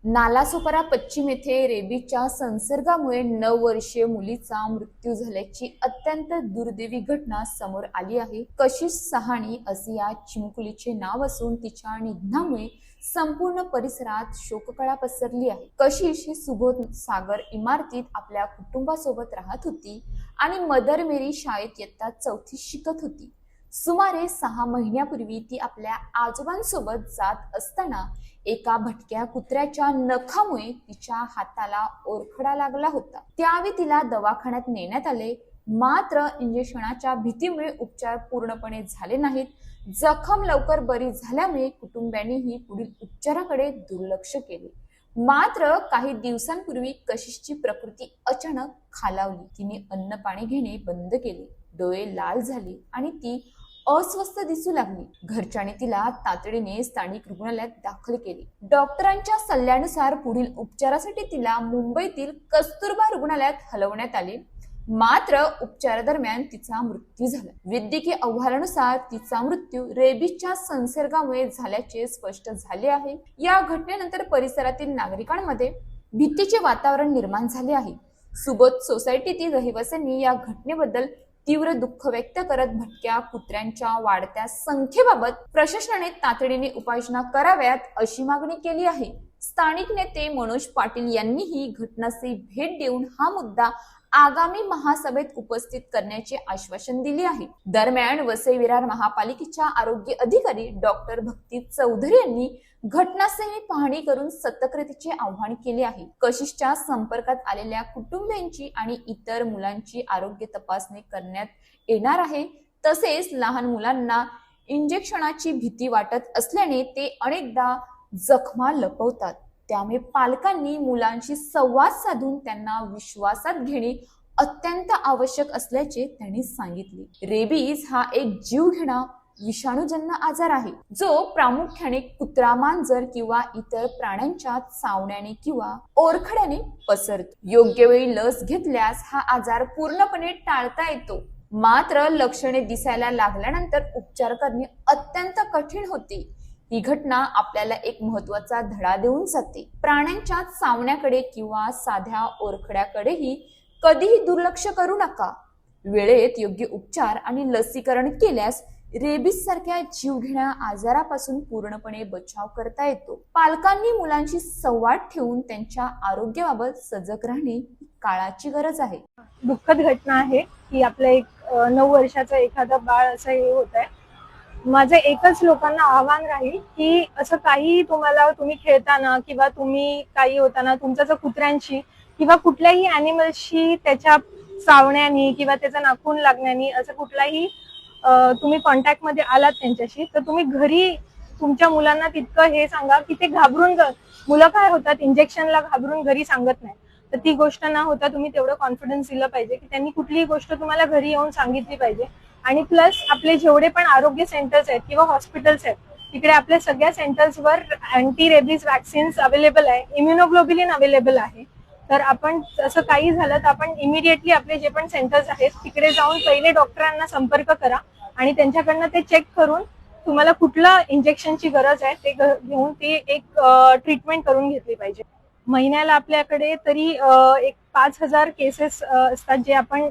नालासोपारा पश्चिम येथे रेबीजच्या संसर्गामुळे 9 वर्षीय मुलीचा मृत्यू झाल्याची अत्यंत दुर्दैवी घटना समोर आली आहे। कशिश सहानी असे या चिमुकलीचे नाव असून तिच्या निधनामुळे संपूर्ण परिसरात शोककळा पसरली आहे। कशिश ही सुबोध सागर इमारतीत आपल्या कुटुंबासोबत राहत होती आणि मदर मेरी शाळेत इयत्ता 4थीत शिकत होती। सुमारे 6 महिन्यापूर्वी ती आपल्या आजोबांसोबत जात असताना एका भटक्या कुत्र्याच्या नखामुळे तिच्या हाताला ओरखडा लागला होता। त्यावेळी तिला दवाखान्यात नेण्यात आले, मात्र इंजेक्शनाच्या भीतीमुळे उपचार पूर्णपणे झाले नाहीत। जखम लवकर बरी झाल्यामुळे कुटुंबियांनीही पुढील उपचाराकडे दुर्लक्ष केले। मात्र काही दिवसांपूर्वी कशिशची प्रकृती अचानक खालावली। तिने अन्न पाणी घेणे बंद केले, डोळे लाल झाले आणि ती अस्वस्थ दिसू लागली। घरच्यांनी तिला तातडीने स्थानिक रुग्णालयात दाखल केले। डॉक्टरांच्या सल्ल्यानुसार पुढील उपचारासाठी तिला मुंबईतील कस्तुरबा रुग्णालयात हलवण्यात आले, मात्र उपचारादरम्यान तिचा मृत्यू झाला। वैद्यकीय अहवालानुसार तिचा मृत्यू रेबीजच्या संसर्गामुळे झाल्याचे स्पष्ट झाले आहे। या घटनेनंतर परिसरातील नागरिकांमध्ये भीतीचे वातावरण निर्माण झाले आहे। सुबोध सोसायटीतील रहिवाशांनी या घटनेबद्दल तीव्र दुःख व्यक्त करत भटक्या कुत्र्यांच्या वाढत्या संख्येबाबत प्रशासनाने तातडीने उपाययोजना कराव्यात अशी मागणी केली आहे। स्थानिक नेते मनोज पाटील यांनीही घटनास्थळी भेट देऊन हा मुद्दा आगामी महासभेत उपस्थित करण्याचे आश्वासन दिले आहे। दरम्यान वसई विरार महापालिकेच्या आरोग्य अधिकारी डॉक्टर भक्ती चौधरी यांनी घटनास्थळी पाहणी करून सतर्कतेचे आवाहन केले आहे। कशिशच्या संपर्कात आलेल्या कुटुंबियांची आणि इतर मुलांची आरोग्य तपासणी करण्यात येणार आहे। तसेच लहान मुलांना इंजेक्शनाची भीती वाटत असल्याने ते अनेकदा जखमा लपवतात, त्यामुळे पालकांनी मुलांशी संवाद साधून त्यांना विश्वासात घेणे अत्यंत आवश्यक असल्याचे त्यांनी सांगितले। रेबीज हा एक जीवघेणा विषाणूजन्य आजार आहे, जो प्रामुख्याने कुत्रा, मांजर किंवा इतर प्राण्यांच्या चावण्याने किंवा ओरखड्याने पसरतो। योग्य वेळी लस घेतल्यास हा आजार पूर्णपणे टाळता येतो, मात्र लक्षणे दिसायला लागल्यानंतर उपचार करणे अत्यंत कठीण होते। ही घटना आपल्याला एक महत्त्वाचा धडा देऊन जाते। प्राण्यांच्या चावण्याकडे किंवा साध्या ओरखड्याकडेही कधीही दुर्लक्ष करू नका। वेळेत योग्य उपचार आणि लसीकरण केल्यास रेबीज सारख्या जीवघेण्या आजारापासून पूर्णपणे बचाव करता येतो। पालकांनी मुलांशी संवाद ठेवून त्यांच्या आरोग्याबाबत सजग राहणे काळाची गरज आहे। दुःखद घटना आहे की आपलं एक 9 वर्षाचं एखादं बाळ असं हे होत आहे। माझं एकच लोकांना आव्हान राहील की असं काही तुम्ही खेळताना किंवा तुम्ही काही होताना तुमचं जर कुत्र्यांशी किंवा कुठल्याही ॲनिमल्सशी त्याच्या चावण्यानी किंवा त्याचा नाखून लागण्यानी असं कुठलाही तुम्ही कॉन्टॅक्ट मध्ये आलात त्यांच्याशी, तर तुम्ही घरी तुमच्या मुलांना तितकं हे सांगा की ते घाबरून, मुलं काय होतात इंजेक्शनला घाबरून घरी सांगत नाही, तर ती गोष्ट न होता तुम्ही तेवढं कॉन्फिडन्स दिलं पाहिजे की त्यांनी कुठलीही गोष्ट तुम्हाला घरी येऊन सांगितली पाहिजे। आणि प्लस आपले जेवढे पण आरोग्य सेंटर्स आहेत किंवा हॉस्पिटल्स आहेत, तिकडे आपल्या सगळ्या सेंटर्सवर अँटी रेबीज वॅक्सिन्स अवेलेबल आहे, इम्युनोग्लोबिलिन अवेलेबल आहे। तर आपण असं काही झालं तर आपण इमिडिएटली आपले जे पण सेंटर्स आहेत तिकडे जाऊन पहिले डॉक्टरांना संपर्क करा आणि त्यांच्याकडनं ते चेक करून तुम्हाला कुठलं इंजेक्शनची गरज आहे ते घेऊन ती एक ट्रीटमेंट करून घेतली पाहिजे। महिन्याला आपल्याकडे तरी एक 5000 केसेस असतात जे आपण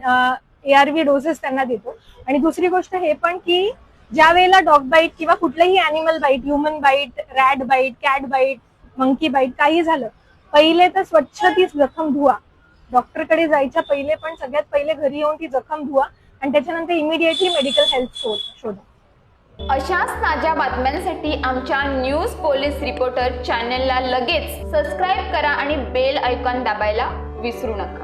ARV डोसेस त्यांना देतो। आणि दुसरी गोष्ट हे पण की ज्या वेळेला डॉग बाईट किंवा कुठलंही animal bite, human bite, rat bite, cat bite, monkey bite काही झालं, पहिले तर स्वच्छ ती जखम धुवा। डॉक्टरकडे जायच्या पहिले पण सगळ्यात पहिले घरी येऊन ती जखम धुवा आणि त्याच्यानंतर इमिडिएटली मेडिकल हेल्प शोधा। अशाच ताज्या बातम्यांसाठी आमच्या न्यूज पोलीस रिपोर्टर चॅनलला लगेच सबस्क्राईब करा आणि बेल आयकॉन दाबायला विसरू नका।